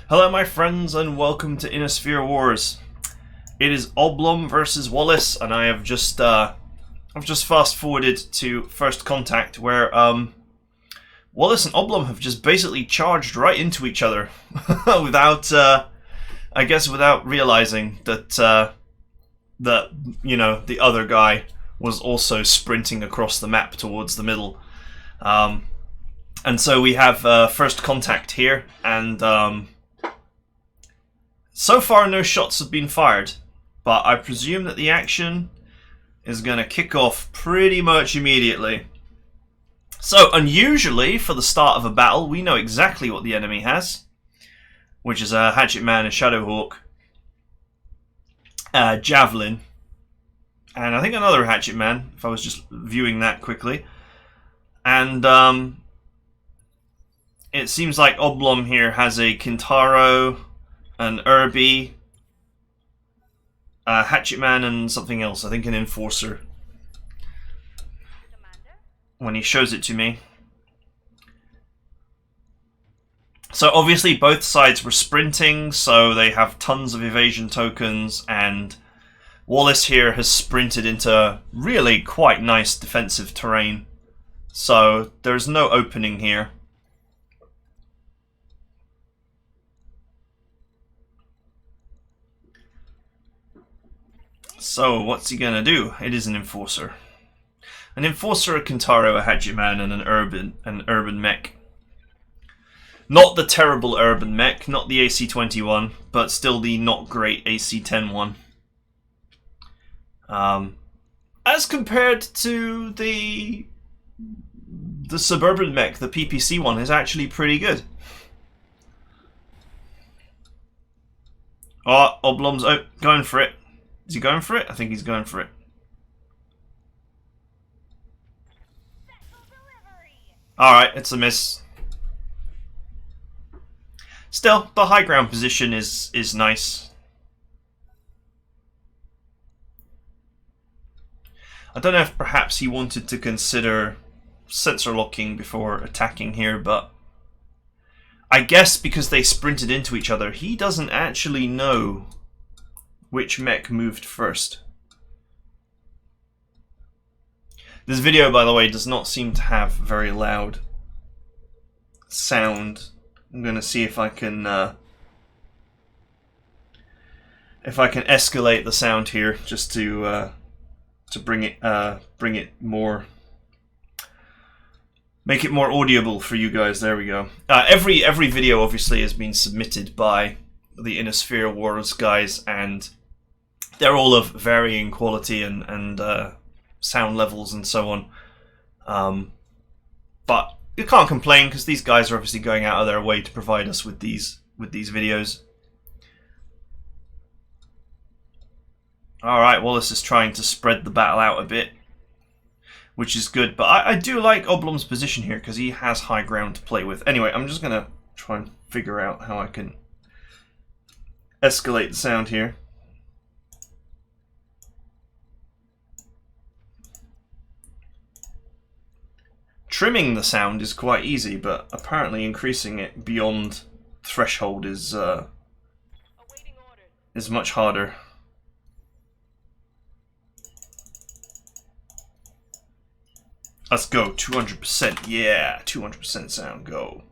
Hello my friends and welcome to Inner Wars. It is ObLoM versus Wallace, and I have just I've just fast forwarded to first contact where Wallace and ObLoM have just basically charged right into each other without I guess without realizing that that the other guy was also sprinting across the map towards the middle. And so we have first contact here, and so far no shots have been fired, but I presume that the action is going to kick off pretty much immediately. So unusually for the start of a battle, we know exactly what the enemy has, which is a Hatchet Man, a Shadowhawk, Javelin, and I think another Hatchet Man, if I was just viewing that quickly. And it seems like ObLoM here has a Kintaro, an Irby, a Hatchet Man, and something else. I think an Enforcer. When he shows it to me. So obviously both sides were sprinting, so they have tons of evasion tokens, and Wallace here has sprinted into really quite nice defensive terrain. So there's no opening here. So what's he gonna do? It is an Enforcer. An Enforcer, a Kintaro, a Hatchet Man, and an urban mech. Not the terrible urban mech, not the AC-21, but still the not great AC-10 one. As compared to the suburban mech, the PPC one is actually pretty good. Oh, ObLoM's going for it. Is he going for it? I think he's going for it. Alright, it's a miss. Still, the high ground position is nice. I don't know if perhaps he wanted to consider sensor locking before attacking here, but I guess because they sprinted into each other, he doesn't actually know which mech moved first. This video, by the way, does not seem to have very loud sound. I'm going to see if I can escalate the sound here, just to bring it more, make it more audible for you guys. There we go. Every video obviously has been submitted by the Inner Wars guys, and they're all of varying quality and sound levels and so on. But you can't complain because these guys are obviously going out of their way to provide us with these videos. Alright, Wallace is trying to spread the battle out a bit, which is good, but I do like ObLoM's position here because he has high ground to play with. Anyway, I'm just going to try and figure out how I can escalate the sound here. Trimming the sound is quite easy, but apparently increasing it beyond threshold is much harder. Let's go, 200%. Yeah, 200% sound, go.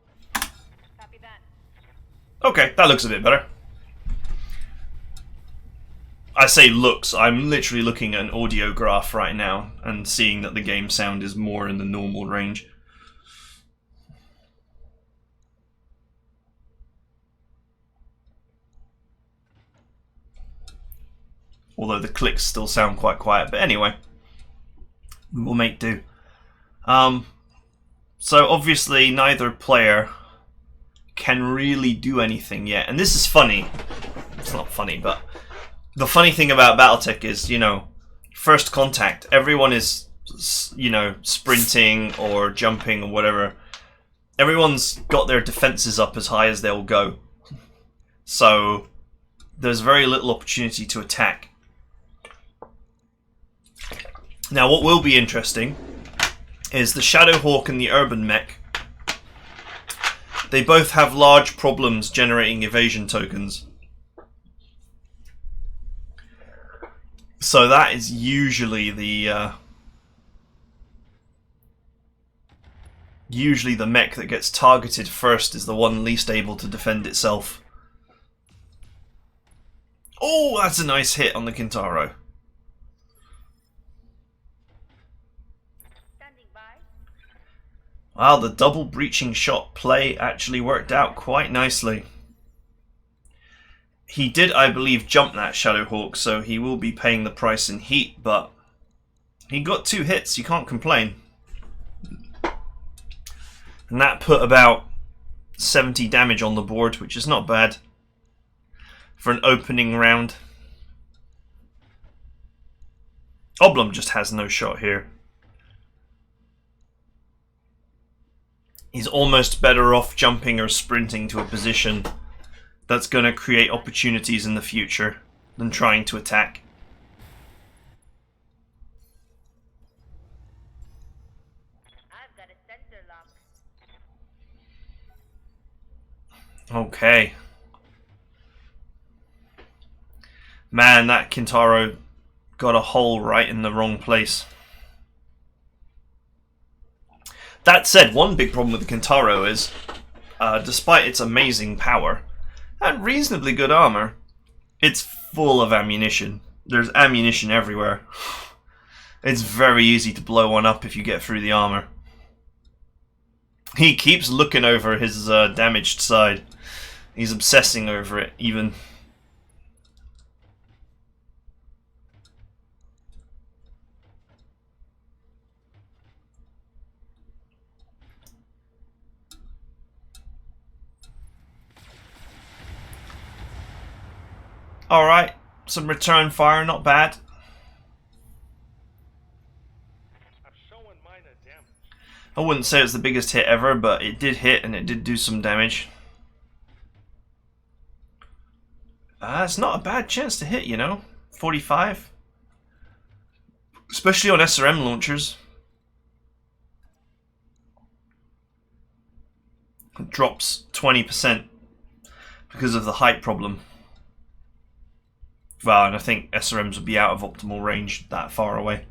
Okay, that looks a bit better. I say looks, I'm literally looking at an audio graph right now and seeing that the game sound is more in the normal range. Although the clicks still sound quite quiet, but anyway, we'll make do. So obviously neither player can really do anything yet, and this is funny. It's not funny, but the funny thing about Battletech is, first contact, everyone is, sprinting or jumping or whatever. Everyone's got their defenses up as high as they'll go. So there's very little opportunity to attack. Now what will be interesting is the Shadowhawk and the Urban Mech. They both have large problems generating evasion tokens. So that is usually the mech that gets targeted first is the one least able to defend itself. Oh, that's a nice hit on the Kintaro. Wow, the double breaching shot play actually worked out quite nicely. He did, I believe, jump that Shadowhawk, so he will be paying the price in heat, but he got 2 hits, you can't complain. And that put about 70 damage on the board, which is not bad for an opening round. ObLoM just has no shot here. He's almost better off jumping or sprinting to a position that's going to create opportunities in the future than trying to attack. I've got a sensor lock. Okay. Man, that Kintaro got a hole right in the wrong place. That said, one big problem with the Kintaro is, despite its amazing power and reasonably good armor, it's full of ammunition. There's ammunition everywhere. It's very easy to blow one up if you get through the armor. He keeps looking over his damaged side. He's obsessing over it, even. Alright, some return fire, not bad. I wouldn't say it's the biggest hit ever, but it did hit and it did do some damage. It's not a bad chance to hit, you know. 45. Especially on SRM launchers. It drops 20% because of the height problem. Well, and I think SRMs would be out of optimal range that far away.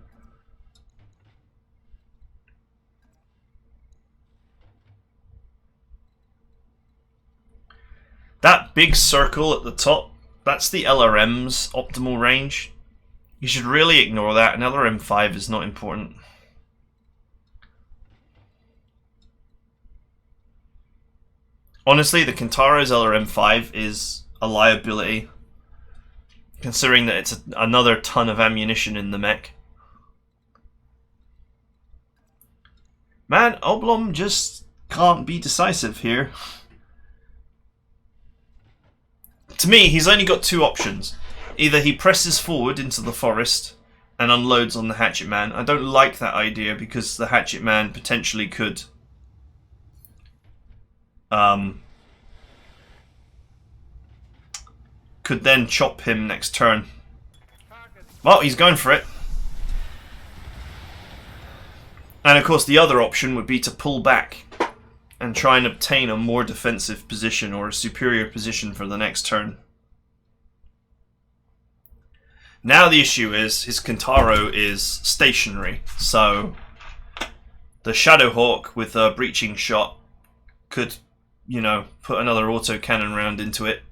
That big circle at the top, that's the LRM's optimal range. You should really ignore that, and LRM 5 is not important. Honestly, the Kintaro's LRM 5 is a liability, considering that it's another ton of ammunition in the mech. Man, ObLoM just can't be decisive here. To me, he's only got 2 options. Either he presses forward into the forest and unloads on the Hatchet Man. I don't like that idea because the Hatchet Man potentially could then chop him next turn. Well, he's going for it. And of course the other option would be to pull back and try and obtain a more defensive position or a superior position for the next turn. Now the issue is his Kintaro is stationary, so the Shadowhawk with a breaching shot could, you know, put another autocannon round into it.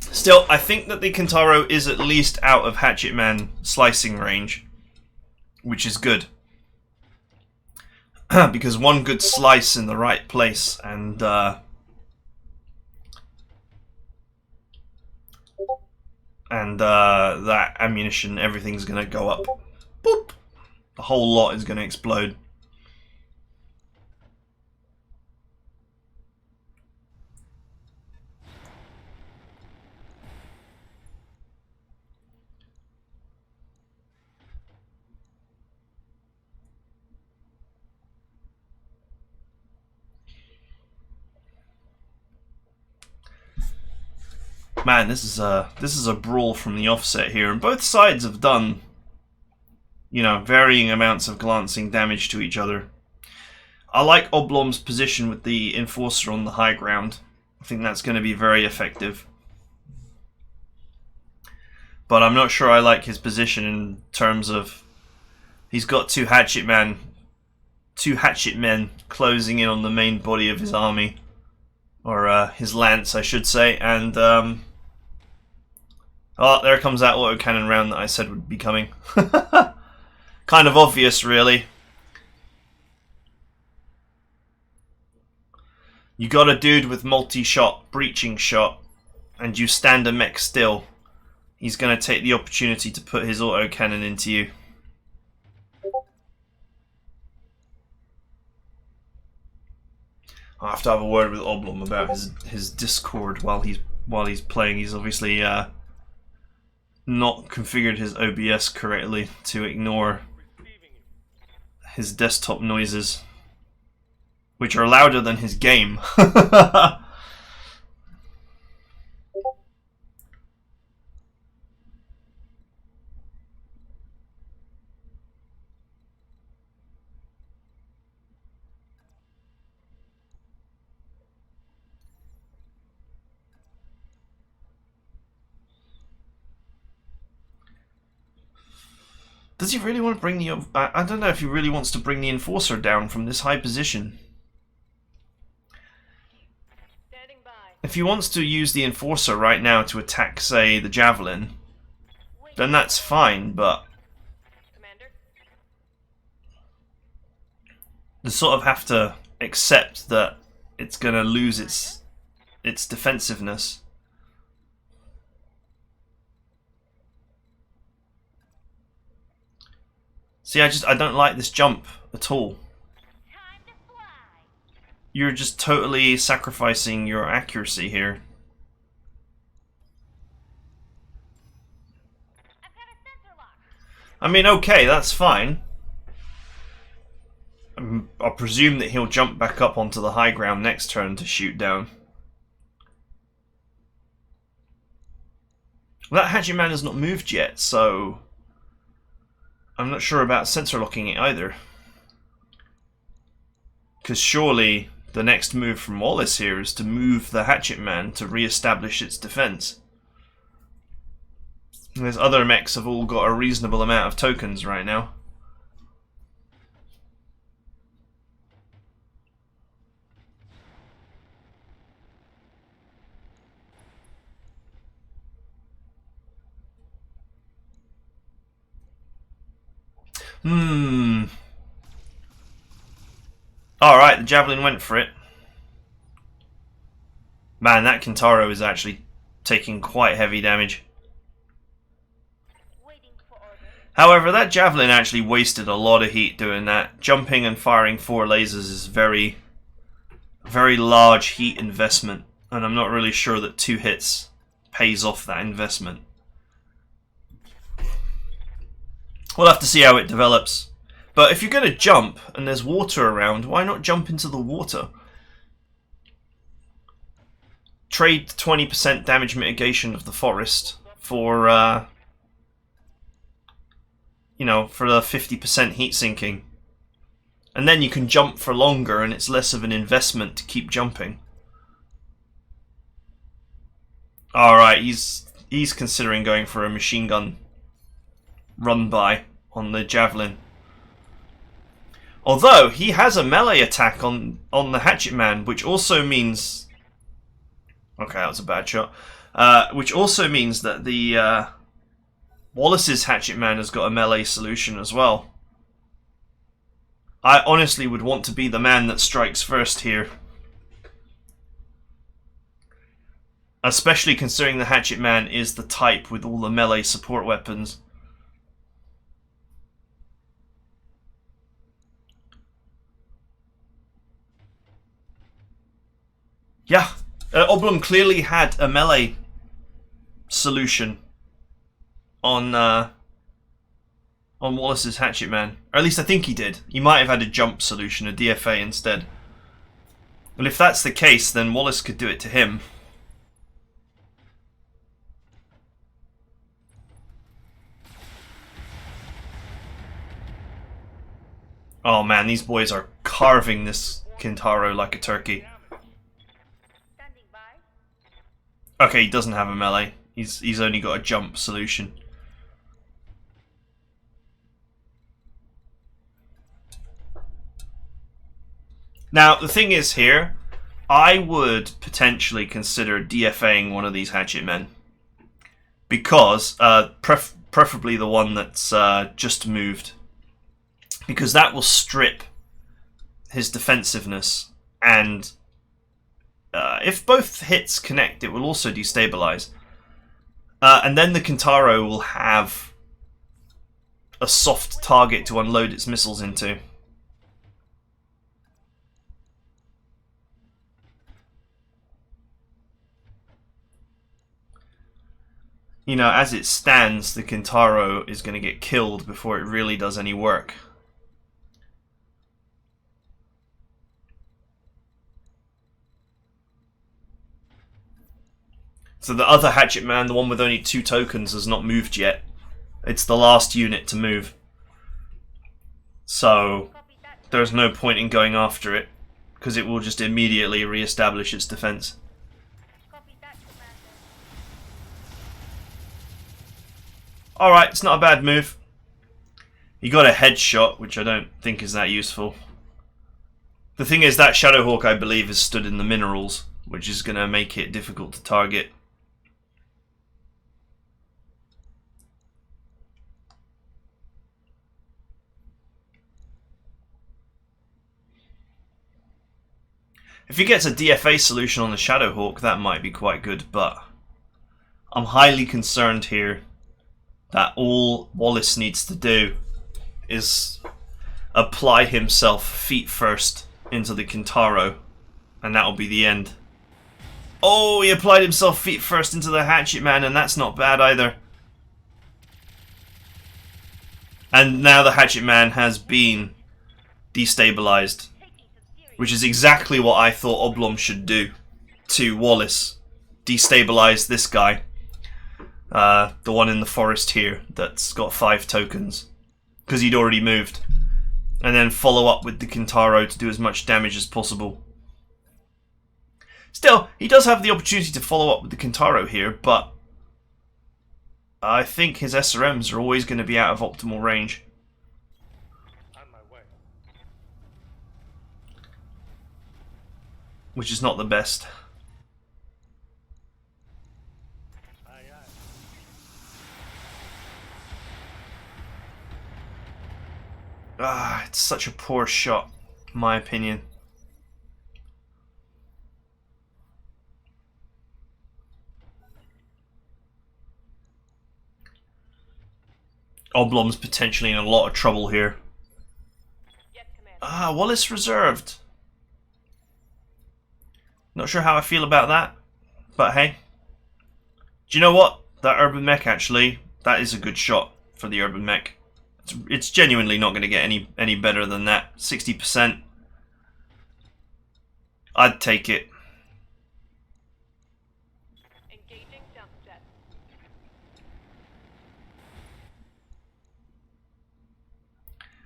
Still, I think that the Kintaro is at least out of Hatchet Man slicing range, which is good. Because one good slice in the right place and that ammunition, everything's going to go up. Boop! The whole lot is going to explode. Man, this is a brawl from the offset here, and both sides have done You know, varying amounts of glancing damage to each other. I like ObLoM's position with the Enforcer on the high ground. I think that's going to be very effective. But I'm not sure I like his position in terms of he's got two hatchet men closing in on the main body of his army, or his lance, I should say. And oh, there comes that autocannon round that I said would be coming. Kind of obvious, really. You got a dude with multi-shot, breaching shot, and you stand a mech still. He's going to take the opportunity to put his autocannon into you. I have to have a word with ObLoM about his Discord while he's playing. He's obviously not configured his OBS correctly to ignore his desktop noises, which are louder than his game. Does he really want to bring the... I don't know if he really wants to bring the Enforcer down from this high position. Standing by. If he wants to use the Enforcer right now to attack, say, the Javelin, then that's fine, but... Commander. you sort of have to accept that it's going to lose its defensiveness. See, I don't like this jump at all. Time to fly. You're just totally sacrificing your accuracy here. I've got a sensor lock. I mean, okay, that's fine. I'll presume that he'll jump back up onto the high ground next turn to shoot down. Well, that hatchet man has not moved yet, so I'm not sure about sensor locking it either. Because surely the next move from Wallace here is to move the hatchet man to re-establish its defense. And those other mechs have all got a reasonable amount of tokens right now. Alright, the Javelin went for it. Man, that Kintaro is actually taking quite heavy damage. Waiting for order. However, that Javelin actually wasted a lot of heat doing that. Jumping and firing 4 lasers is very large heat investment, and I'm not really sure that 2 hits pays off that investment. We'll have to see how it develops. But if you're going to jump and there's water around, why not jump into the water? Trade 20% damage mitigation of the forest for, you know, for the 50% heat sinking. And then you can jump for longer and it's less of an investment to keep jumping. Alright, he's considering going for a machine gun run by on the Javelin. Although he has a melee attack on the hatchet man, which also means... okay, that was a bad shot. Which also means that the Wallace's hatchet man has got a melee solution as well. I honestly would want to be the man that strikes first here. Especially considering the hatchet man is the type with all the melee support weapons. Yeah, ObLoM clearly had a melee solution on Wallace's hatchet man. Or at least I think he did. He might have had a jump solution, a DFA instead. Well, if that's the case, then Wallace could do it to him. Oh man, these boys are carving this Kintaro like a turkey. Standing by. Okay, he doesn't have a melee. He's only got a jump solution. Now, the thing is here, I would potentially consider DFAing one of these hatchet men. Because, preferably the one that's just moved. Because that will strip his defensiveness, and if both hits connect, it will also destabilize. And then the Kintaro will have a soft target to unload its missiles into. You know, as it stands, the Kintaro is going to get killed before it really does any work. So the other hatchet man, the one with only 2 tokens, has not moved yet. It's the last unit to move. So Copy that. there's no point in going after it, because it will just immediately re-establish its defense. Copy that, Commander. Alright, it's not a bad move. He got a headshot, which I don't think is that useful. The thing is, that Shadowhawk, I believe, is stood in the minerals, which is going to make it difficult to target. If he gets a DFA solution on the Shadowhawk, that might be quite good, but I'm highly concerned here that all Wallace needs to do is apply himself feet first into the Kintaro, and that'll be the end. Oh, he applied himself feet first into the Hatchet Man, and that's not bad either. And now the Hatchet Man has been destabilized, which is exactly what I thought ObLoM should do to Wallace. Destabilize this guy. The one in the forest here that's got 5 tokens. Because he'd already moved. And then follow up with the Kintaro to do as much damage as possible. Still, he does have the opportunity to follow up with the Kintaro here, but I think his SRMs are always going to be out of optimal range. On my way. Which is not the best. Aye, aye. It's such a poor shot, in my opinion. ObLoM's potentially in a lot of trouble here. Yes, Commander. Wallace reserved. Not sure how I feel about that, but hey. Do you know what? That urban mech, actually, that is a good shot for the urban mech. It's genuinely not going to get any better than that. 60%. I'd take it. Engaging jump jet.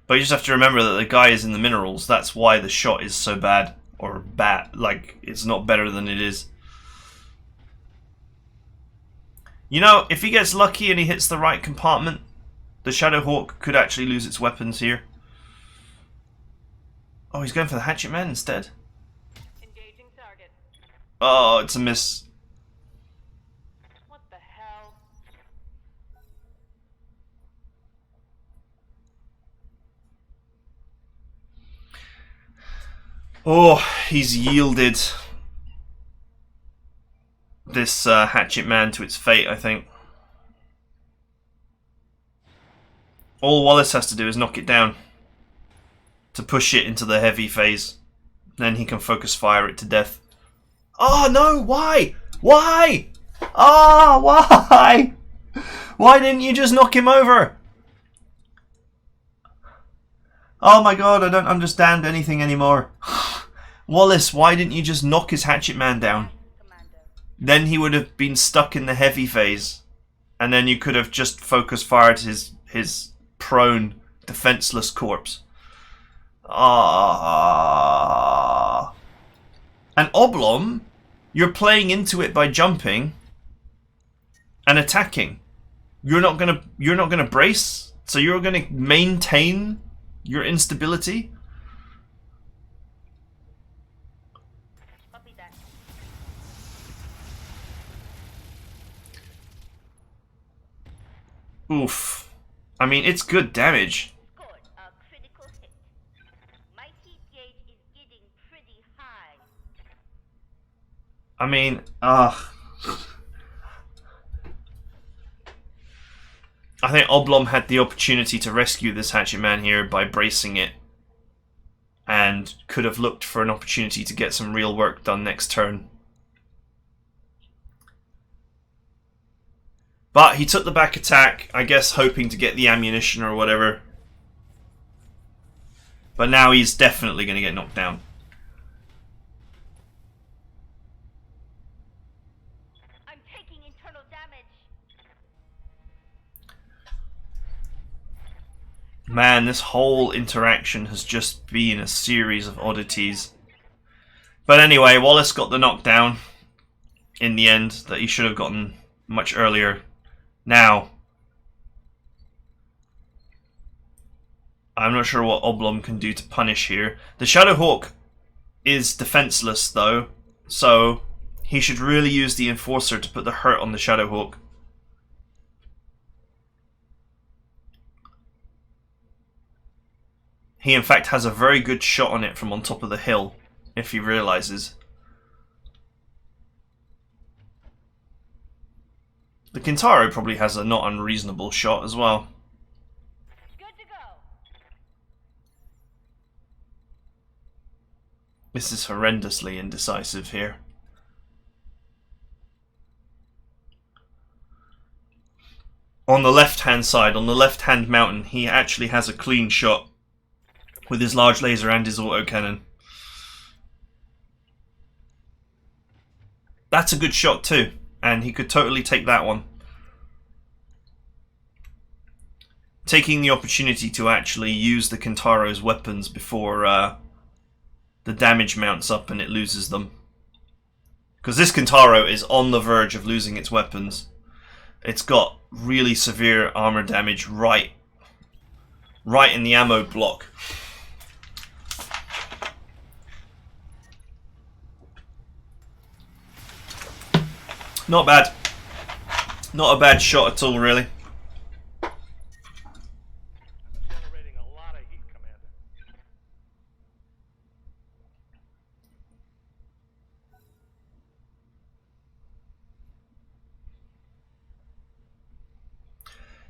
But you just have to remember that the guy is in the minerals. That's why the shot is so bad. Or bad. Like, it's not better than it is. You know, if he gets lucky and he hits the right compartment, the Shadowhawk could actually lose its weapons here. Oh, he's going for the Hatchet Man instead. Engaging target. Oh, it's a miss. What the hell? Oh, he's yielded this Hatchet Man to its fate, I think. All Wallace has to do is knock it down to push it into the heavy phase. Then he can focus fire it to death. Oh no, why? Why? Why? Why didn't you just knock him over? Oh my god, I don't understand anything anymore. Wallace, why didn't you just knock his Hatchet Man down? Commander. Then he would have been stuck in the heavy phase. And then you could have just focus fired his prone, defenseless corpse. Ah. And ObLoM, you're playing into it by jumping and attacking. You're not gonna brace, so you're gonna maintain your instability. Copy that. Oof. I mean, it's good damage. Scored a critical hit. My heat gauge is getting pretty high. I mean, I think ObLoM had the opportunity to rescue this Hatchet Man here by bracing it, and could have looked for an opportunity to get some real work done next turn. But he took the back attack, I guess hoping to get the ammunition or whatever. But now he's definitely going to get knocked down. I'm taking internal damage. Man, this whole interaction has just been a series of oddities. But anyway, Wallace got the knockdown in the end that he should have gotten much earlier. Now, I'm not sure what ObLoM can do to punish here. The Shadowhawk is defenseless though, so he should really use the Enforcer to put the hurt on the Shadowhawk. He in fact has a very good shot on it from on top of the hill, if he realizes. The Kintaro probably has a not unreasonable shot as well. Good to go. This is horrendously indecisive here. On the left-hand side, on the left-hand mountain, he actually has a clean shot with his large laser and his autocannon. That's a good shot too, and he could totally take that one. Taking the opportunity to actually use the Kintaro's weapons before the damage mounts up and it loses them. Because this Kintaro is on the verge of losing its weapons. It's got really severe armor damage right in the ammo block. Not bad. Not a bad shot at all, really. Generating a lot of heat, Commander.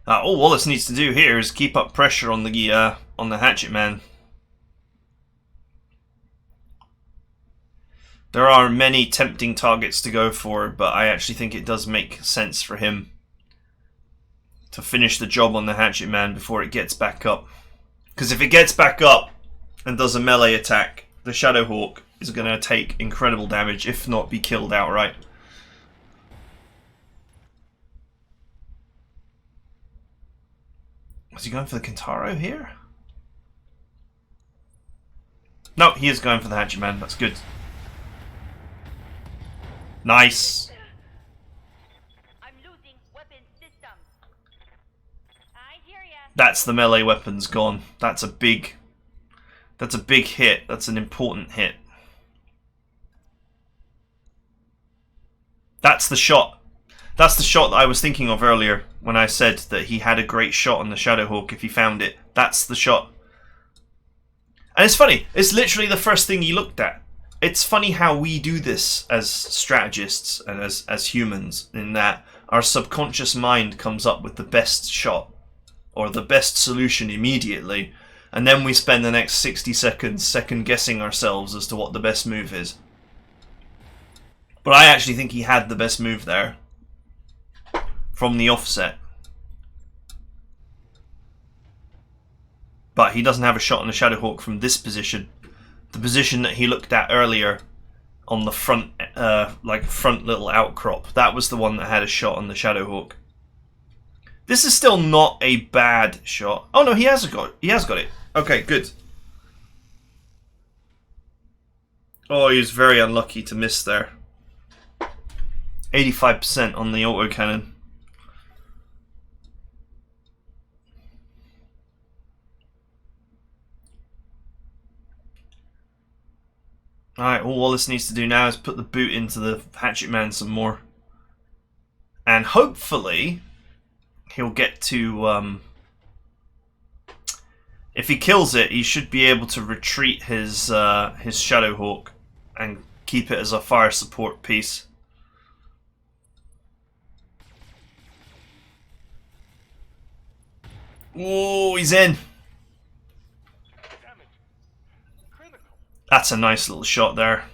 All Wallace needs to do here is keep up pressure on the Hatchet Man. There are many tempting targets to go for, but I actually think it does make sense for him to finish the job on the Hatchet Man before it gets back up. Because if it gets back up and does a melee attack, the Shadowhawk is going to take incredible damage, if not be killed outright. Was he going for the Kintaro here? No, he is going for the Hatchet Man. That's good. Nice. I'm losing weapon systems. I hear ya. That's the melee weapons gone. That's a big hit. That's an important hit. That's the shot. That's the shot that I was thinking of earlier when I said that he had a great shot on the Shadowhawk if he found it. That's the shot. And it's funny, it's literally the first thing he looked at. It's funny how we do this as strategists and as humans, in that our subconscious mind comes up with the best shot or the best solution immediately, and then we spend the next 60 seconds second guessing ourselves as to what the best move is. But I actually think he had the best move there from the offset. But he doesn't have a shot on the Shadowhawk from this position. The position that he looked at earlier on the front, like front little outcrop, that was the one that had a shot on the Shadowhawk. This is still not a bad shot. Oh no, he has got it. Okay, good. Oh, he was very unlucky to miss there. 85% on the autocannon. Alright, all Wallace needs to do now is put the boot into the hatchet man some more. And hopefully he'll get to... if he kills it, he should be able to retreat his Shadowhawk and keep it as a fire support piece. Oh, he's in! Damage. Critical. That's a nice little shot there.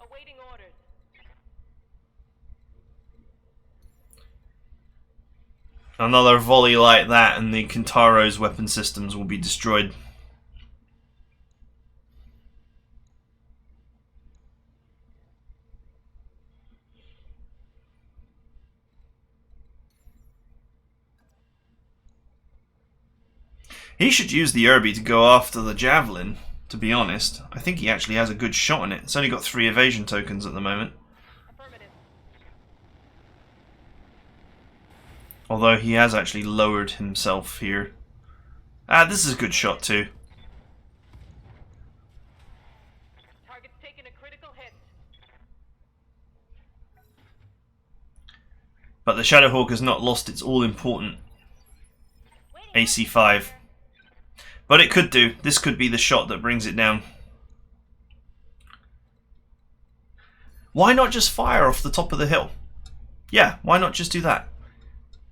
Awaiting orders. Another volley like that and the Kintaro's weapon systems will be destroyed. He should use the Irby to go after the Javelin, to be honest. I think he actually has a good shot on it. It's only got 3 evasion tokens at the moment. Affirmative. Although he has actually lowered himself here. Ah, this is a good shot too. Target's taken a critical hit. But the Shadowhawk has not lost its all-important Waiting AC5. But it could do. This could be the shot that brings it down. Why not just fire off the top of the hill? Yeah, why not just do that?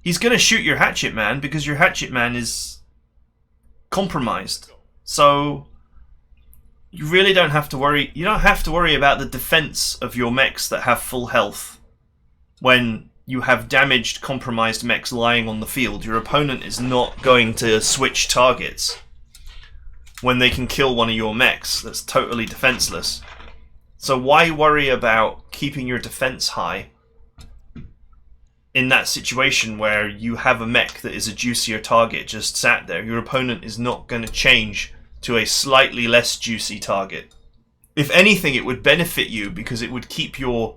He's going to shoot your hatchet man because your hatchet man is compromised. So you really don't have to worry. You don't have to worry about the defense of your mechs that have full health when you have damaged, compromised mechs lying on the field. Your opponent is not going to switch targets when they can kill one of your mechs that's totally defenseless. So why worry about keeping your defense high in that situation where you have a mech that is a juicier target just sat there? Your opponent is not going to change to a slightly less juicy target. If anything, it would benefit you because it would keep your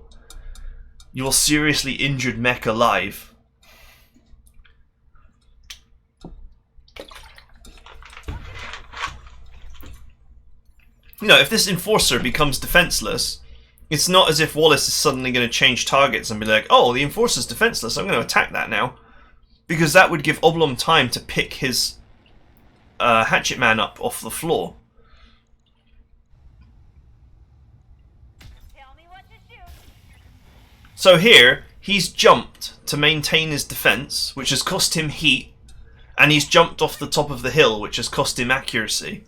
seriously injured mech alive. You know, if this Enforcer becomes defenseless, it's not as if Wallace is suddenly going to change targets and be like, oh, the Enforcer's defenseless, I'm going to attack that now. Because that would give ObLoM time to pick his hatchet man up off the floor. Tell me what to shoot. So here, he's jumped to maintain his defense, which has cost him heat, and he's jumped off the top of the hill, which has cost him accuracy,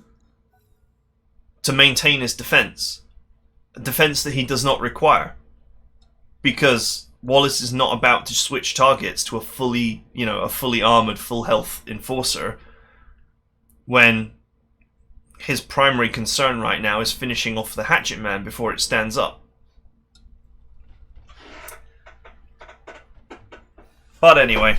to maintain his defense. A defense that he does not require. Because Wallace is not about to switch targets to a fully armored, full health Enforcer when his primary concern right now is finishing off the hatchet man before it stands up. But anyway.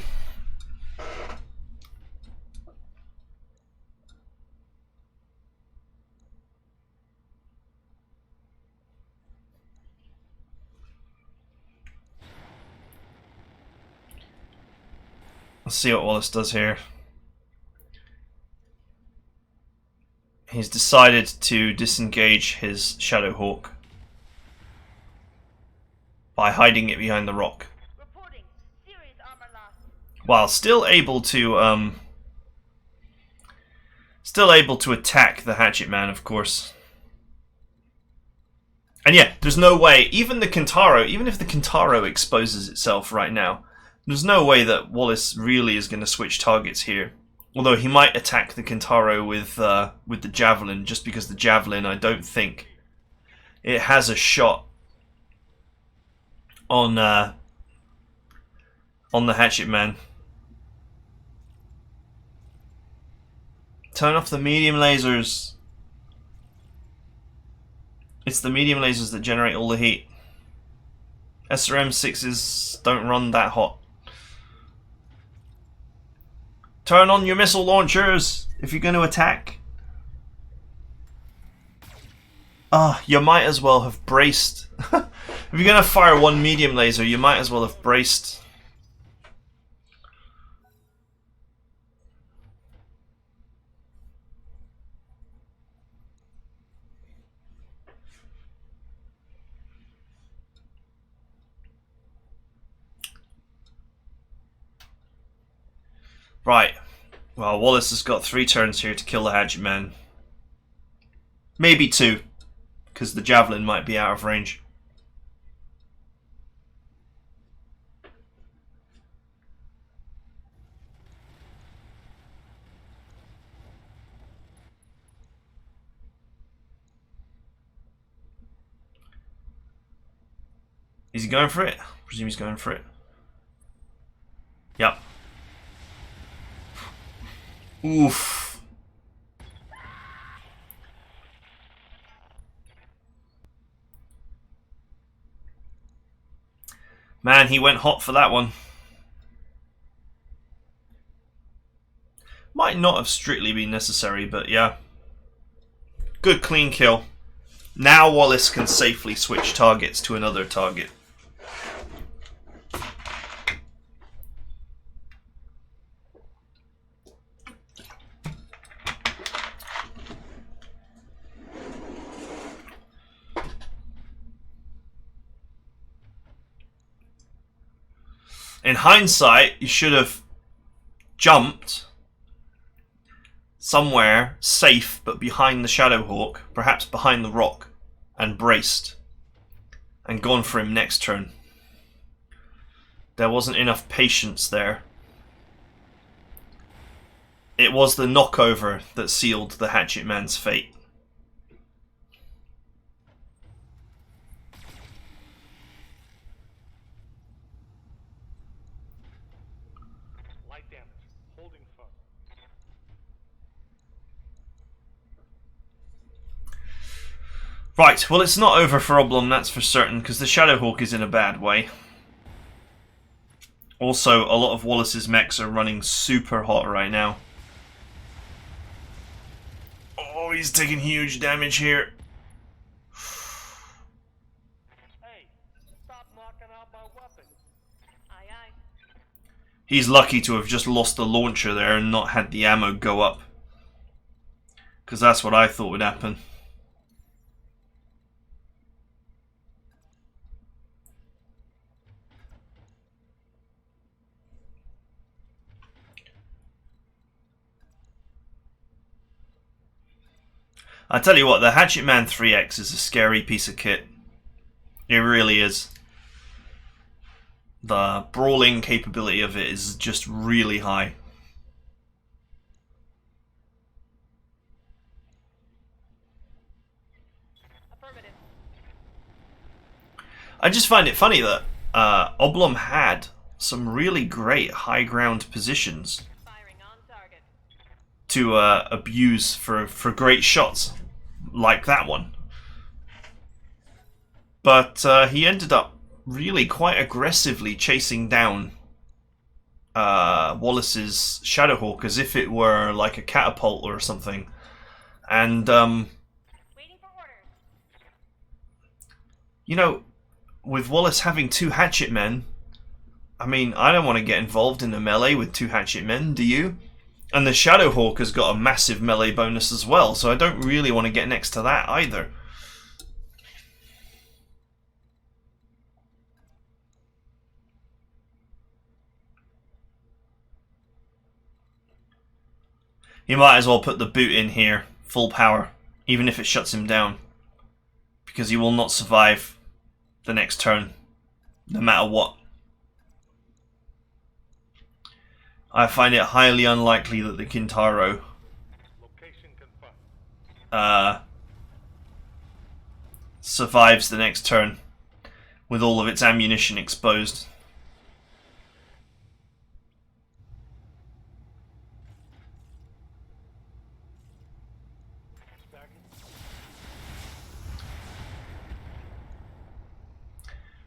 Let's see what Wallace does here. He's decided to disengage his Shadowhawk by hiding it behind the rock, Reporting. Serious armor loss. while still able to attack the hatchet man, of course. And yeah, there's no way, even if the Kintaro exposes itself right now, there's no way that Wallace really is going to switch targets here. Although he might attack the Kintaro with the Javelin, just because the Javelin, I don't think it has a shot on the hatchet man. Turn off the medium lasers. It's the medium lasers that generate all the heat. SRM6s don't run that hot. Turn on your missile launchers if you're going to attack. You might as well have braced. If you're gonna fire one medium laser, you might as well have braced. Right. Well, Wallace has got 3 turns here to kill the Hatchet Man. Maybe 2, because the Javelin might be out of range. Is he going for it? I presume he's going for it. Yep. Oof. Man, he went hot for that one. Might not have strictly been necessary, but yeah. Good clean kill. Now Wallace can safely switch targets to another target. In hindsight, you should have jumped somewhere safe but behind the Shadowhawk, perhaps behind the rock, and braced and gone for him next turn. There wasn't enough patience there. It was the knockover that sealed the Hatchet Man's fate. Light damage. Holding foe. Right, well, it's not over for ObLoM, that's for certain, because the Shadowhawk is in a bad way. Also, a lot of Wallace's mechs are running super hot right now. Oh, he's taking huge damage here. Hey, stop knocking out my weapon. Aye, aye. He's lucky to have just lost the launcher there and not had the ammo go up. Because that's what I thought would happen. I tell you what, the Hatchet Man 3X is a scary piece of kit. It really is. The brawling capability of it is just really high. Affirmative. I just find it funny that ObLoM had some really great high ground positions Firing on target. to abuse for great shots, like that one. But he ended up really quite aggressively chasing down Wallace's Shadowhawk as if it were like a catapult or something. And, Waiting for orders. you know, with Wallace having 2 Hatchet Men, I mean, I don't want to get involved in a melee with 2 Hatchet Men, do you? And the Shadowhawk has got a massive melee bonus as well, so I don't really want to get next to that either. You might as well put the boot in here, full power, even if it shuts him down. Because he will not survive the next turn, no matter what. I find it highly unlikely that the Kintaro Location confirmed. survives the next turn with all of its ammunition exposed.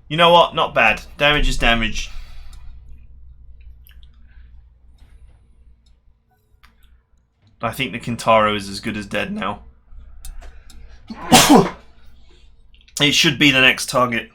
You know what? Not bad. Damage is damage. I think the Kintaro is as good as dead now. It should be the next target.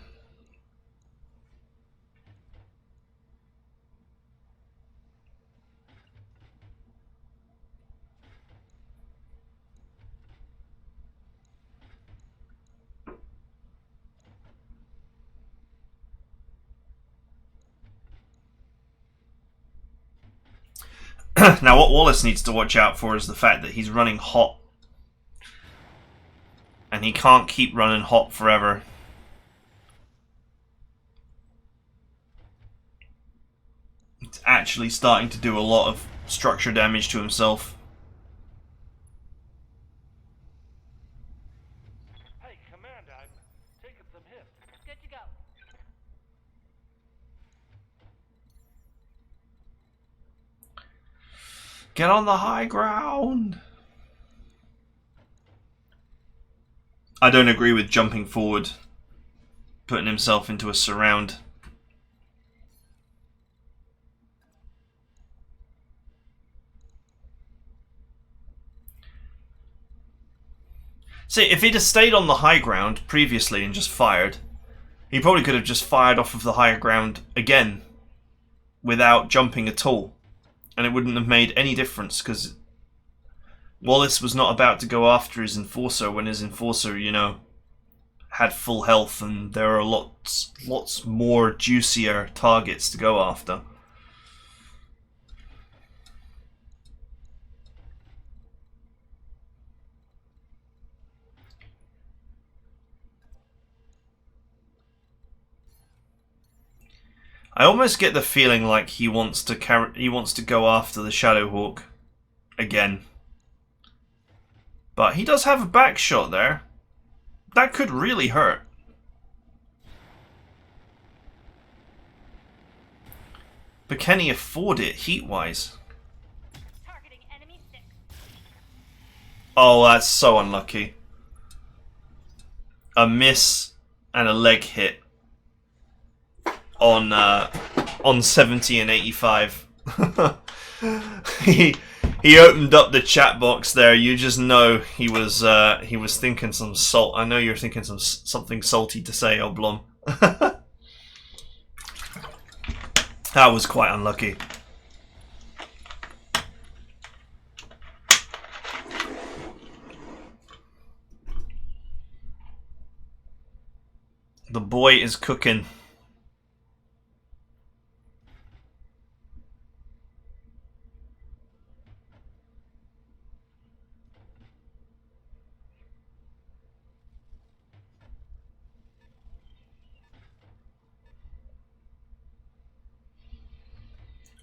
Now what Wallace needs to watch out for is the fact that he's running hot. And he can't keep running hot forever. It's actually starting to do a lot of structure damage to himself. Hey, Commander, I'm taking some hits. Good to go. Get on the high ground! I don't agree with jumping forward, putting himself into a surround. See, if he'd have stayed on the high ground previously and just fired, he probably could have just fired off of the higher ground again without jumping at all. And it wouldn't have made any difference because Wallace was not about to go after his Enforcer when his Enforcer, you know, had full health and there are lots more juicier targets to go after. I almost get the feeling like he wants to go after the Shadowhawk again. But he does have a back shot there. That could really hurt. But can he afford it heat-wise? Targeting enemy 6. Oh, that's so unlucky. A miss and a leg hit on 70 and 85. He opened up the chat box there. You just know he was thinking some salt. I know you're thinking something salty to say, ObLoM. That was quite unlucky. The boy is cooking.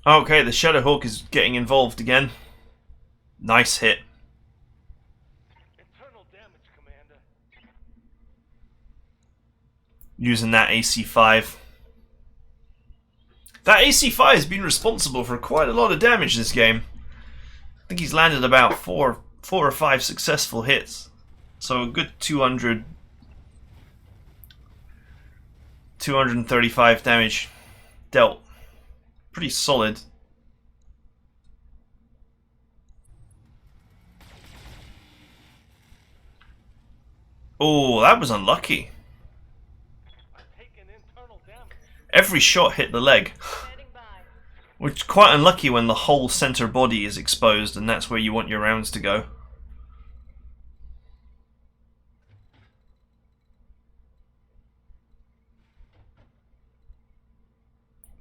Okay, the Shadowhawk is getting involved again. Nice hit. Internal damage, Commander. Using that AC5. That AC5 has been responsible for quite a lot of damage this game. I think he's landed about four or five successful hits. So a good 235 damage dealt. Pretty solid. Oh, that was unlucky. I'm taking internal damage. Every shot hit the leg. Standing by. Which is quite unlucky when the whole center body is exposed and that's where you want your rounds to go.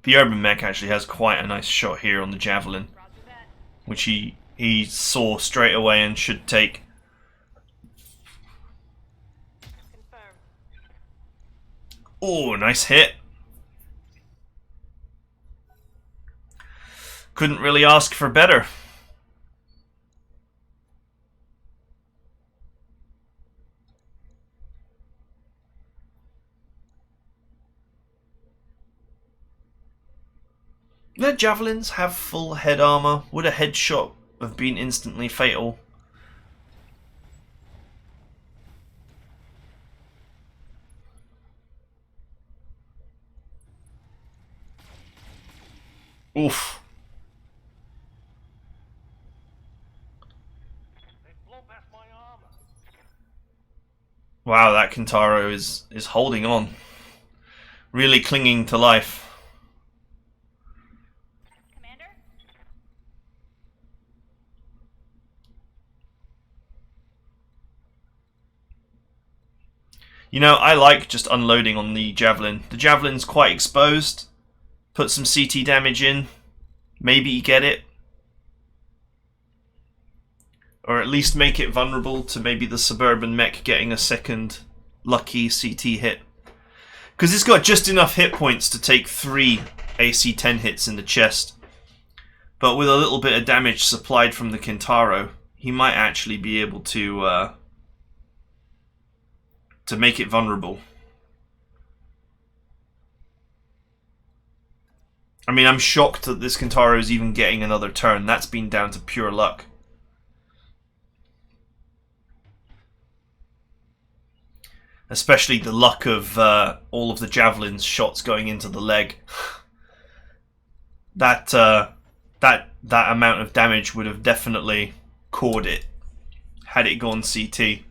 The Urban Mech actually has quite a nice shot here on the Javelin, Roger that. which he saw straight away and should take. Confirmed. Oh, nice hit. Couldn't really ask for better. The Javelins have full head armor. Would a headshot have been instantly fatal? Oof. They blow past my armor. Wow, that Kintaro is holding on. Really clinging to life. Commander? You know, I like just unloading on the Javelin. The Javelin's quite exposed. Put some CT damage in. Maybe get it. Or at least make it vulnerable to maybe the Suburban mech getting a second lucky CT hit. Because it's got just enough hit points to take 3 AC-10 hits in the chest. But with a little bit of damage supplied from the Kintaro, he might actually be able to make it vulnerable. I mean, I'm shocked that this Kintaro is even getting another turn. That's been down to pure luck. Especially the luck of all of the Javelin's shots going into the leg. That amount of damage would have definitely cored it had it gone CT.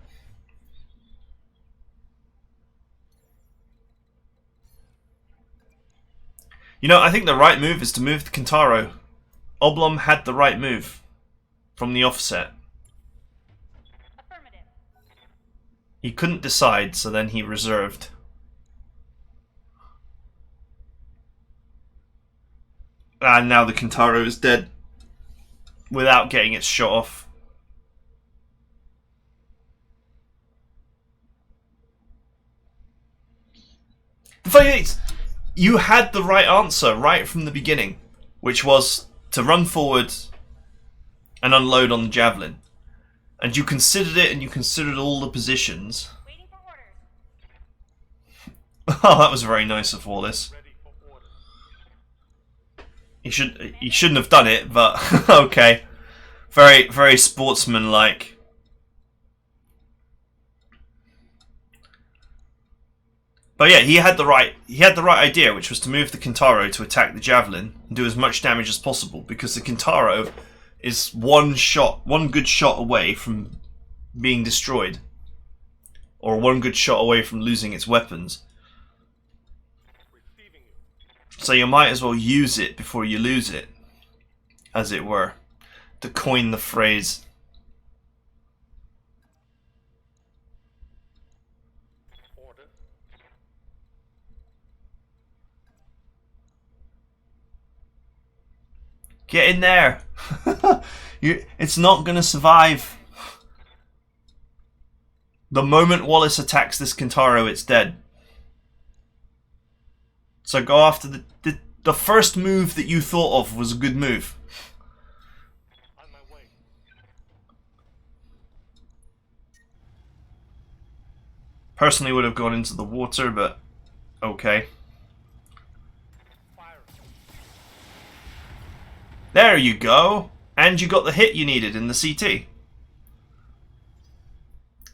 You know, I think the right move is to move the Kintaro. ObLoM had the right move from the offset. Affirmative. He couldn't decide, so then he reserved. And now the Kintaro is dead without getting its shot off. The funny thing is, you had the right answer right from the beginning, which was to run forward and unload on the Javelin. And you considered it, and you considered all the positions. Waiting for orders. Oh, that was very nice of Wallace. Ready for orders. He shouldn't have done it, but okay. Very, very sportsmanlike. But yeah, he had the right idea, which was to move the Kintaro to attack the Javelin and do as much damage as possible, because the Kintaro is one good shot away from being destroyed, or one good shot away from losing its weapons. Receiving you. So you might as well use it before you lose it, as it were, to coin the phrase. Orders. Get in there! It's not going to survive. The moment Wallace attacks this Kintaro, it's dead. So go after the first move that you thought of was a good move. On my way. Personally would have gone into the water, but okay. Fire. There you go! And you got the hit you needed in the CT.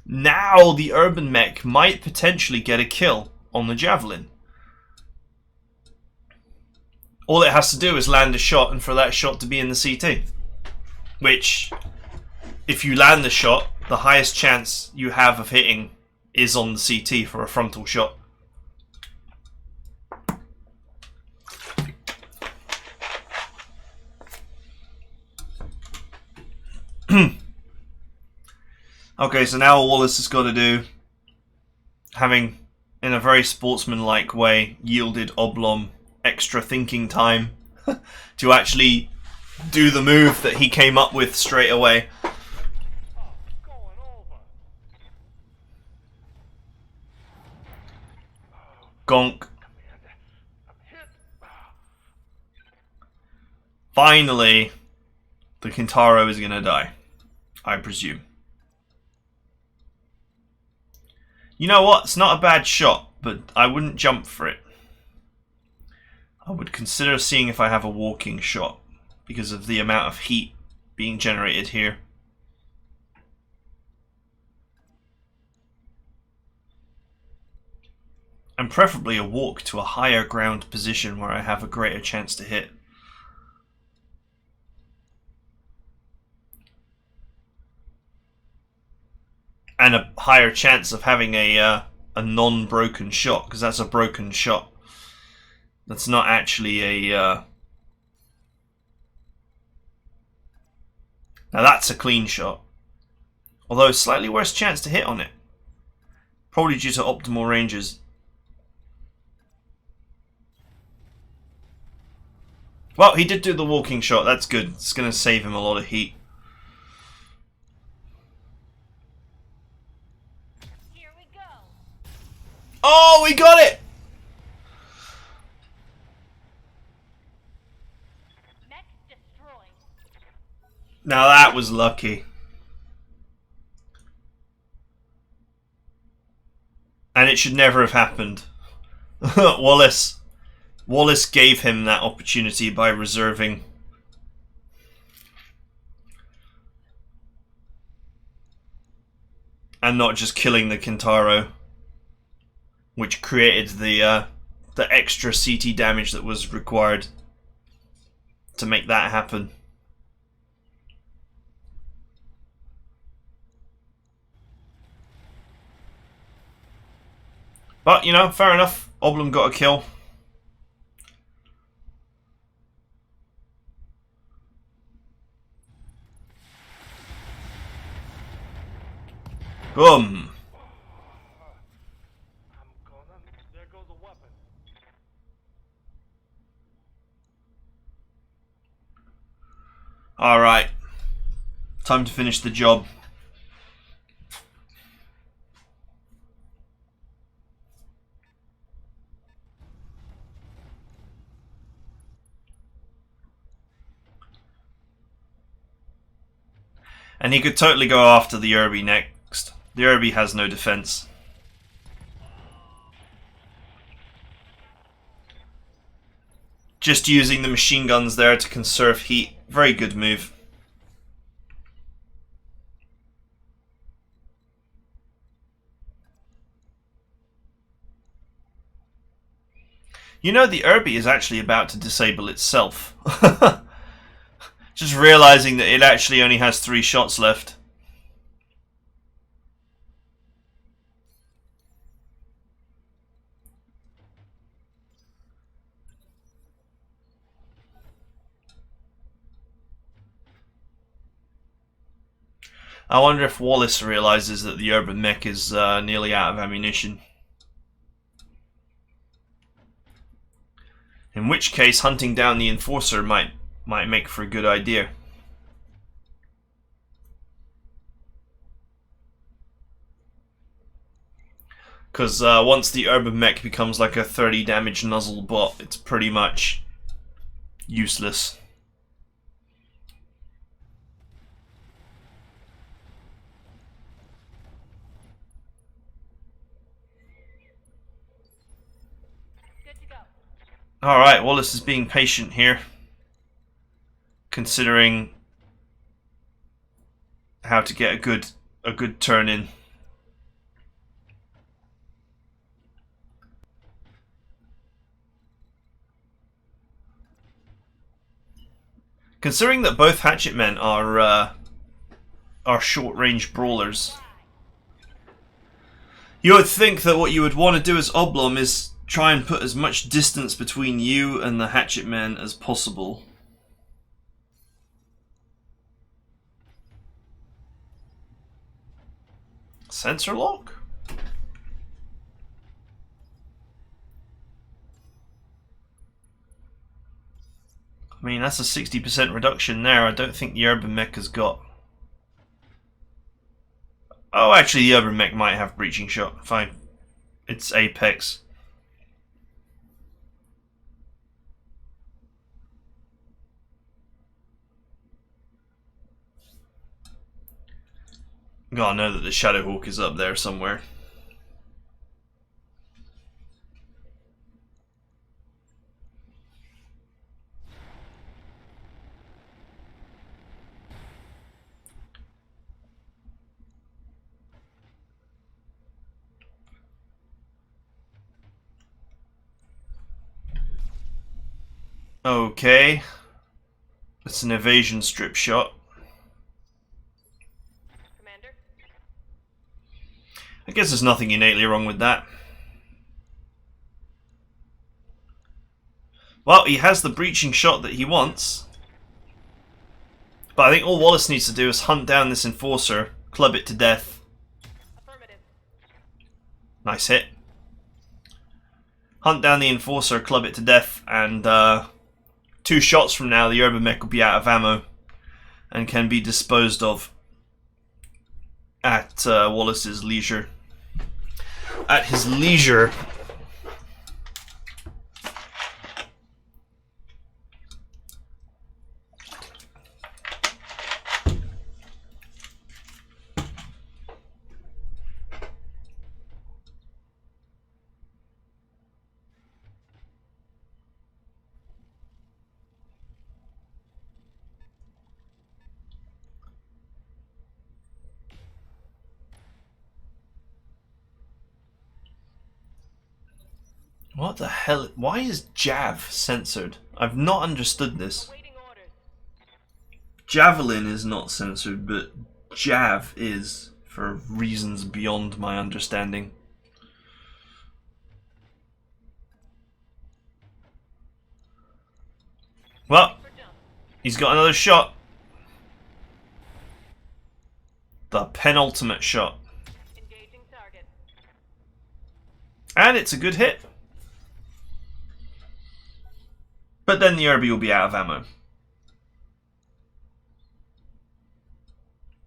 Now the Urban Mech might potentially get a kill on the Javelin. All it has to do is land a shot and for that shot to be in the CT. Which, if you land the shot, the highest chance you have of hitting is on the CT for a frontal shot. Okay, so now all Wallace has got to do, having in a very sportsmanlike way yielded ObLoM extra thinking time to actually do the move that he came up with straight away. Oh, going over. Gonk. Commander, I'm hit. Finally, the Kintaro is going to die, I presume. You know what? It's not a bad shot, but I wouldn't jump for it. I would consider seeing if I have a walking shot because of the amount of heat being generated here. And preferably a walk to a higher ground position where I have a greater chance to hit. and a higher chance of having a non-broken shot, because that's a broken shot. That's not actually a... Now that's a clean shot. Although slightly worse chance to hit on it. Probably due to optimal ranges. Well, he did do the walking shot. That's good. It's going to save him a lot of heat. Here we go. Oh, we got it! Mech destroyed. Now that was lucky. And it should never have happened. Wallace gave him that opportunity by reserving. And not just killing the Kintaro, which created the extra CT damage that was required to make that happen. But, you know, fair enough. ObLoM got a kill. Boom. There goes a weapon. Alright. Time to finish the job. And he could totally go after the Irby next. The Irby has no defense. Just using the machine guns there to conserve heat. Very good move. You know, the Irby is actually about to disable itself. Just realizing that it actually only has 3 shots left. I wonder if Wallace realizes that the urban mech is nearly out of ammunition. In which case, hunting down the enforcer might make for a good idea. Because once the urban mech becomes like a 30 damage nuzzle bot, it's pretty much useless. Good to go. Alright, Wallace is being patient here, considering how to get a good turn in. Considering that both hatchet men are short-range brawlers, you would think that what you would want to do as ObLoM is try and put as much distance between you and the hatchet men as possible. Sensor lock? I mean, that's a 60% reduction there. I don't think the urban mech has got... Oh, actually, the urban mech might have breaching shot. Fine. It's Apex. Gotta know that the Shadowhawk is up there somewhere. Okay. It's an evasion strip shot. Commander? I guess there's nothing innately wrong with that. Well, he has the breaching shot that he wants. But I think all Wallace needs to do is hunt down this Enforcer, club it to death. Affirmative. Nice hit. Hunt down the Enforcer, club it to death, and 2 shots from now the Urban Mech will be out of ammo and can be disposed of at Wallace's leisure. At his leisure. What the hell? Why is Jav censored? I've not understood this. Awaiting orders. Javelin is not censored, but Jav is, for reasons beyond my understanding. Well, For jump. he's got another shot. The penultimate shot. Engaging target. And it's a good hit. But then the Irby will be out of ammo.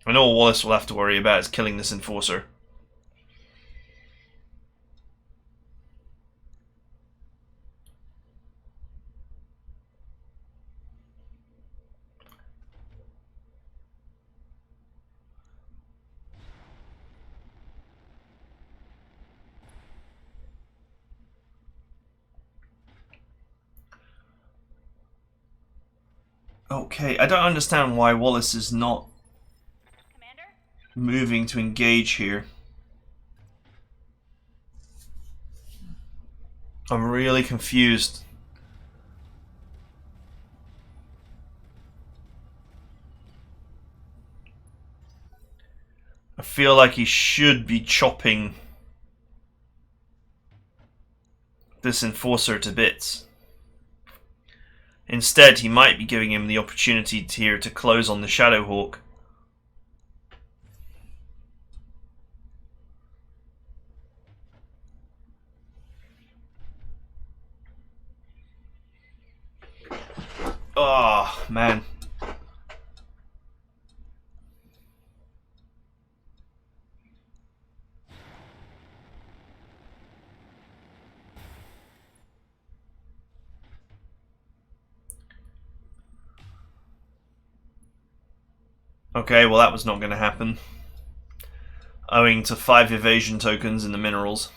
And all Wallace will have to worry about is killing this Enforcer. Okay, I don't understand why Wallace is not Commander? moving to engage here. I'm really confused. I feel like he should be chopping this Enforcer to bits. Instead, he might be giving him the opportunity here to close on the Shadowhawk. Oh, man. Okay, well that was not going to happen. Owing to 5 evasion tokens in the minerals.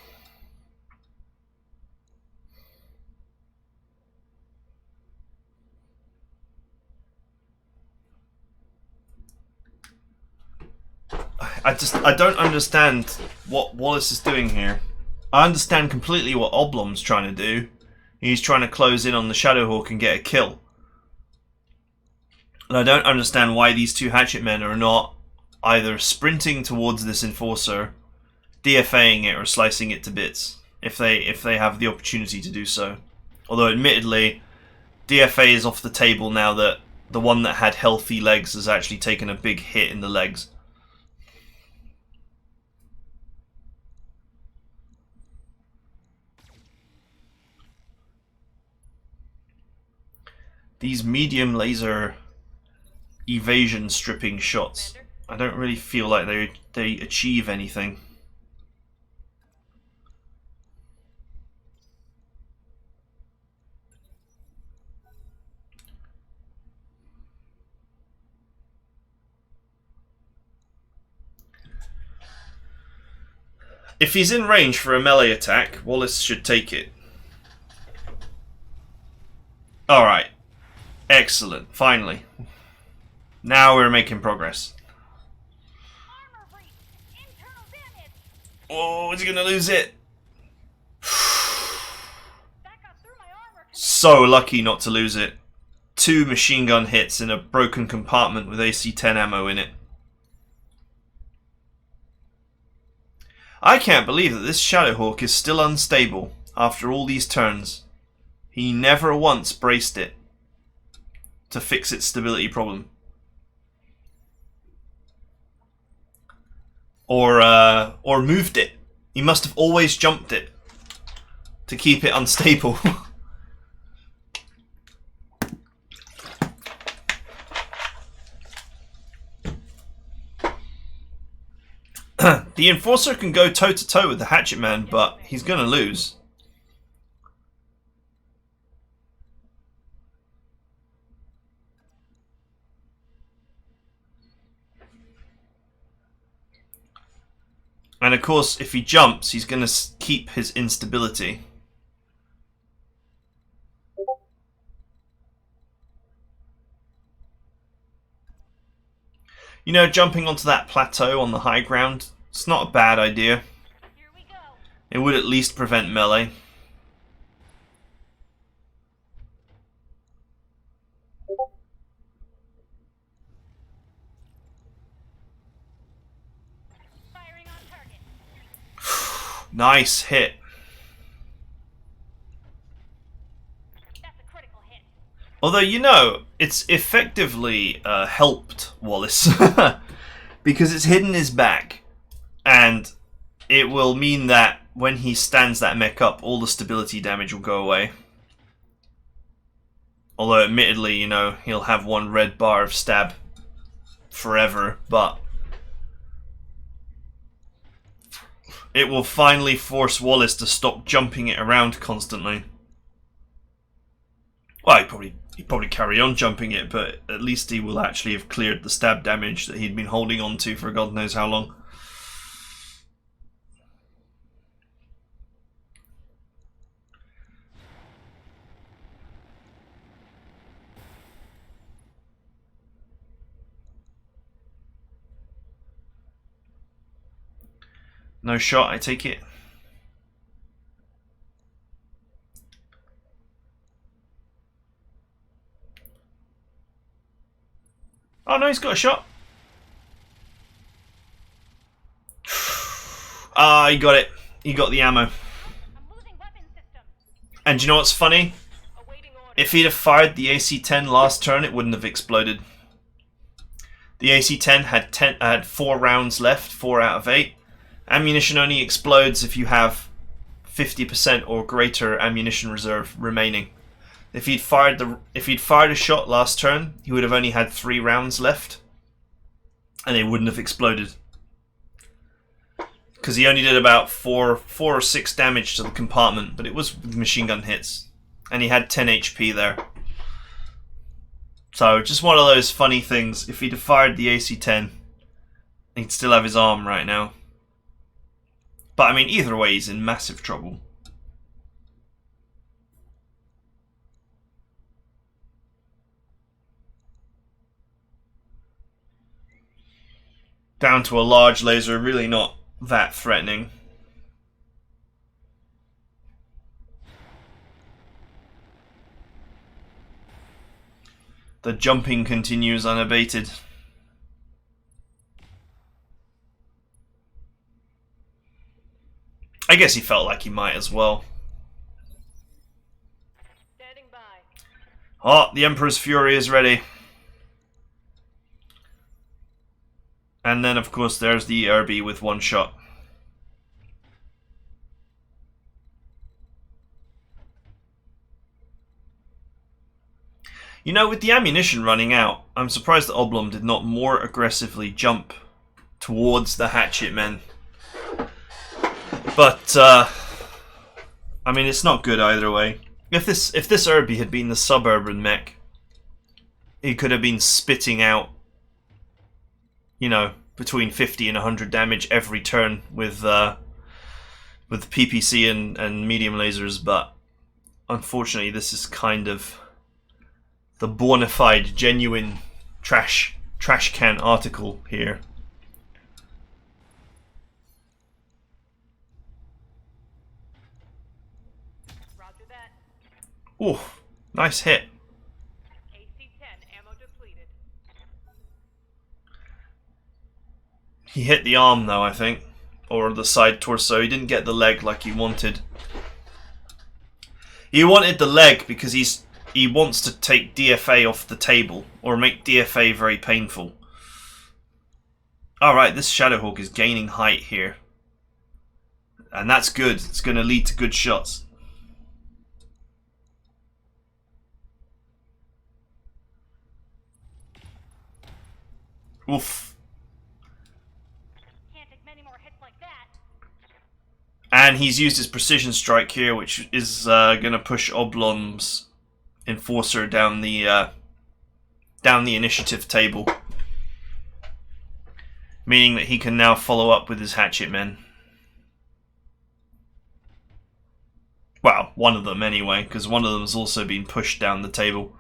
I don't understand what Wallace is doing here. I understand completely what ObLoM's trying to do. He's trying to close in on the Shadowhawk and get a kill. And I don't understand why these 2 hatchet men are not either sprinting towards this Enforcer, DFAing it, or slicing it to bits if they have the opportunity to do so. Although admittedly, DFA is off the table now that the one that had healthy legs has actually taken a big hit in the legs. These medium laser evasion stripping shots, I don't really feel like they achieve anything. If he's in range for a melee attack, Wallace should take it. Alright. Excellent. Finally. Now we're making progress. Armor breach! Internal damage! Oh, is he gonna lose it? That got through my armor, Commander. So lucky not to lose it. 2 machine gun hits in a broken compartment with AC-10 ammo in it. I can't believe that this Shadowhawk is still unstable after all these turns. He never once braced it to fix its stability problem. Or moved it. He must have always jumped it to keep it unstable. The Enforcer can go toe-to-toe with the Hatchet Man, but he's going to lose. And of course, if he jumps, he's going to keep his instability. You know, jumping onto that plateau on the high ground, it's not a bad idea. Here we go. It would at least prevent melee. Firing on target. Nice hit. That's a critical hit. Although, you know, it's effectively helped Wallace. Because it's hidden his back. And it will mean that when he stands that mech up, all the stability damage will go away. Although, admittedly, you know, he'll have one red bar of stab forever, but it will finally force Wallace to stop jumping it around constantly. Well, he'd probably carry on jumping it, but at least he will actually have cleared the stab damage that he'd been holding on to for God knows how long. No shot, I take it. Oh no, he's got a shot. Ah, he got it. He got the ammo. I'm losing weapon system. And do you know what's funny? Awaiting order. If he'd have fired the AC-10 last turn, it wouldn't have exploded. The AC-10 had 4 rounds left, 4 out of 8. Ammunition only explodes if you have 50% or greater ammunition reserve remaining. If he'd fired a shot last turn, he would have only had 3 rounds left, and it wouldn't have exploded because he only did about 4 or 6 damage to the compartment, but it was with machine gun hits, and he had 10 HP there. So just one of those funny things. If he'd have fired the AC-10, he'd still have his arm right now. But I mean, either way, he's in massive trouble. Down to a large laser, really not that threatening. The jumping continues unabated. I guess he felt like he might as well. Standing by. Oh, the Emperor's Fury is ready. And then, of course, there's the ERB with 1 shot. You know, with the ammunition running out, I'm surprised that ObLoM did not more aggressively jump towards the Hatchet Men. But, I mean, it's not good either way. If this Irby had been the suburban mech, he could have been spitting out, you know, between 50 and 100 damage every turn with PPC and medium lasers, but unfortunately this is kind of the bona fide, genuine trash can article here. Roger that. Ooh, nice hit. AC-10 ammo depleted. He hit the arm though, I think. or the side torso. He didn't get the leg like he wanted. He wanted the leg because he wants to take DFA off the table, or make DFA very painful. Alright, this Shadowhawk is gaining height here. And that's good. It's going to lead to good shots. Oof. Can't take many more hits like that. And he's used his precision strike here, which is going to push ObLoM's Enforcer down the initiative table. Meaning that he can now follow up with his hatchet men. Well, one of them anyway, because one of them has also been pushed down the table.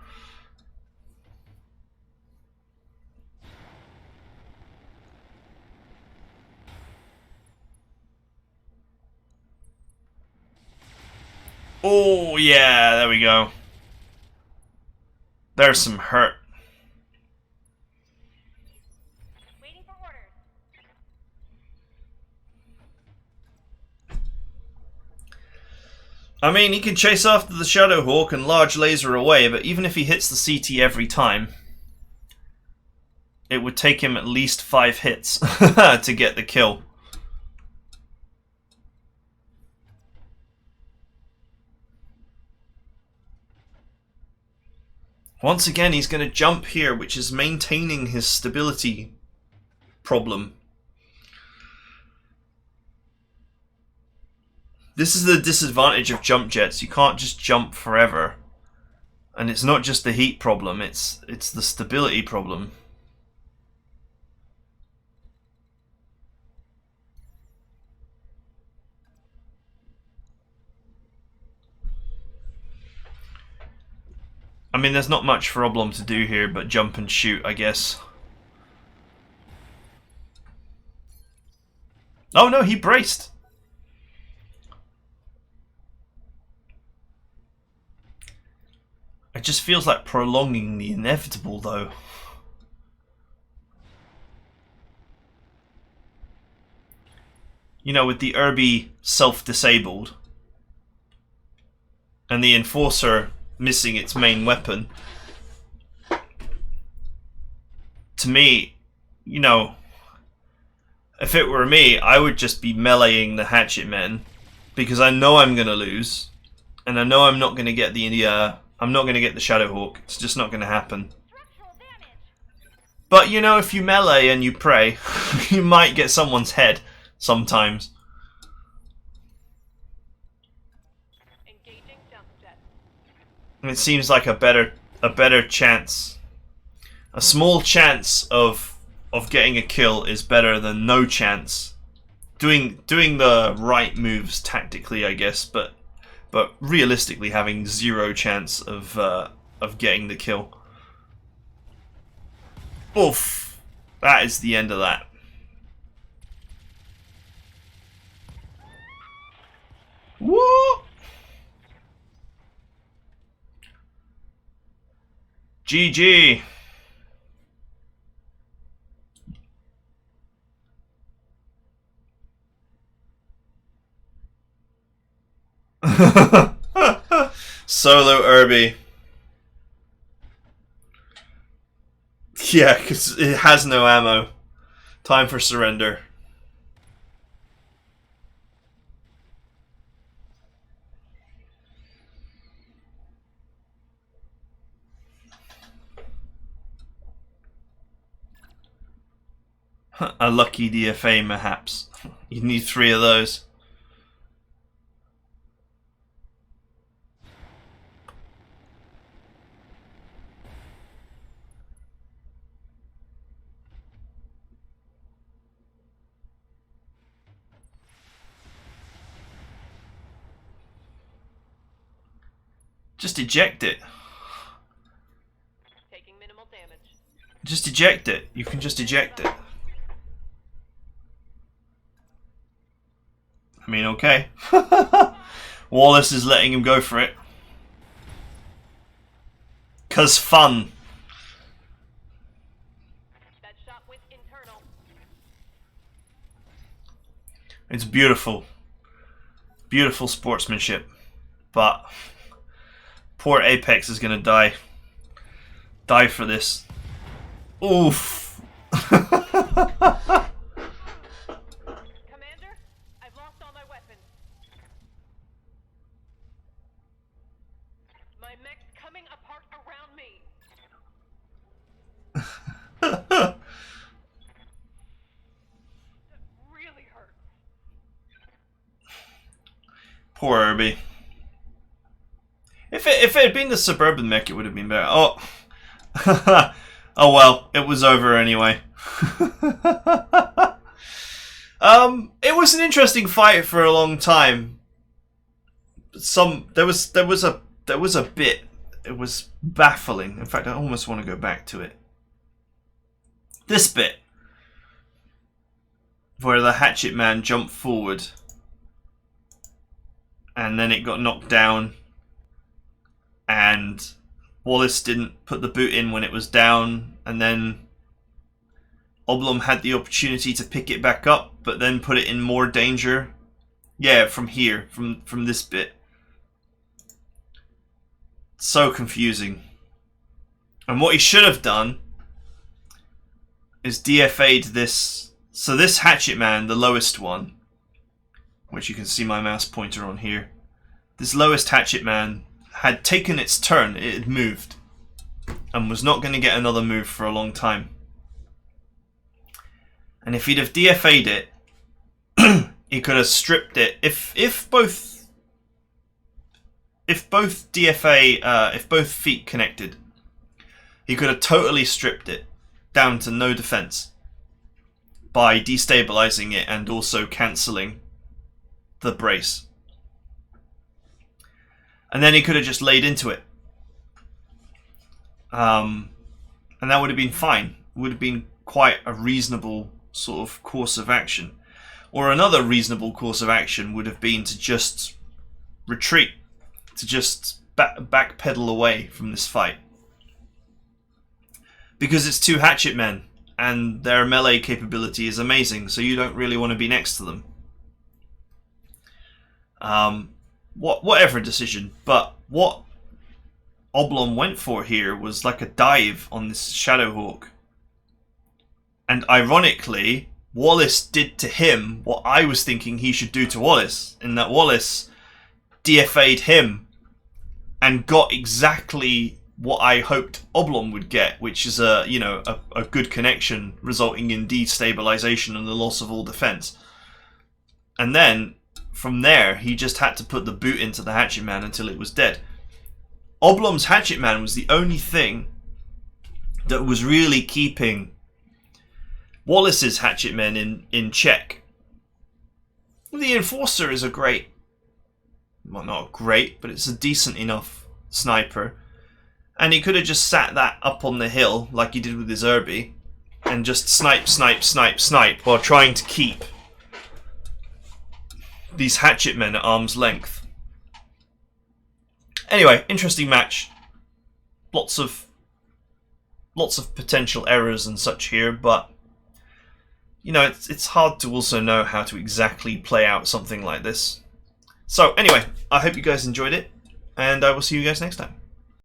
Oh, yeah, there we go. There's some hurt. Waiting for orders. I mean, he can chase after the Shadowhawk and large laser away, but even if he hits the CT every time, it would take him at least 5 hits to get the kill. Once again, he's going to jump here, which is maintaining his stability problem. This is the disadvantage of jump jets. You can't just jump forever. And it's not just the heat problem, it's the stability problem. I mean, there's not much for ObLoM to do here but jump and shoot, I guess. Oh no, he braced! It just feels like prolonging the inevitable, though. You know, with the Irby self-disabled and the Enforcer missing its main weapon, to me, you know, if it were me, I would just be meleeing the hatchet men, because I know I'm gonna lose, and I know I'm not gonna get the I'm not gonna get the Shadowhawk. It's just not gonna happen. But you know, if you melee and you pray, you might get someone's head sometimes. Engaging jump jet. And it seems like a better chance. A small chance of getting a kill is better than no chance. Doing the right moves tactically, I guess, but realistically having zero chance of getting the kill. Oof! That is the end of that. Woo! GG! Solo Irby. Yeah, because it has no ammo. Time for surrender. A lucky DFA, perhaps. You need 3 of those. Just eject it. Taking minimal damage. Just eject it. You can just eject it. I mean, okay. Wallace is letting him go for it. 'Cause fun. That shot with internal. It's beautiful. Beautiful sportsmanship. But poor Apex is gonna die. Die for this. Oof. Commander, I've lost all my weapons. My mech's coming apart around me. That really hurts. Poor Herbie. If it had been the Suburban mech, it would have been better. Oh. Oh well, it was over anyway. It was an interesting fight for a long time. There was a bit. It was baffling. In fact, I almost want to go back to it. This bit where the Hatchet Man jumped forward and then it got knocked down and Wallace didn't put the boot in when it was down, and then ObLoM had the opportunity to pick it back up, but then put it in more danger. Yeah, from here, from this bit. So confusing. And what he should have done is DFA'd this. So this Hatchet Man, the lowest one, which you can see my mouse pointer on here, this lowest Hatchet Man had taken its turn. It had moved and was not going to get another move for a long time. And if he'd have DFA'd it, he could have stripped it. If both feet connected, he could have totally stripped it down to no defense by destabilizing it and also cancelling the brace. And then he could have just laid into it. And that would have been fine. It would have been quite a reasonable sort of course of action. Or another reasonable course of action would have been to just retreat. To just backpedal away from this fight. Because it's two Hatchet Men. And their melee capability is amazing. So you don't really want to be next to them. Whatever decision, but what ObLoM went for here was like a dive on this Shadowhawk. And ironically, Wallace did to him what I was thinking he should do to Wallace, in that Wallace DFA'd him and got exactly what I hoped ObLoM would get, which is a good connection resulting in destabilization and the loss of all defense. And then from there, he just had to put the boot into the Hatchet Man until it was dead. ObLoM's Hatchet Man was the only thing that was really keeping Wallace's Hatchet Men in check. The Enforcer is a great, well, not great, but it's a decent enough sniper. And he could have just sat that up on the hill like he did with his Herbie and just snipe, snipe, snipe, snipe while trying to keep these Hatchet Men at arm's length. Anyway, interesting match. Lots of potential errors and such here, but you know, it's hard to also know how to exactly play out something like this. So anyway, I hope you guys enjoyed it, and I will see you guys next time.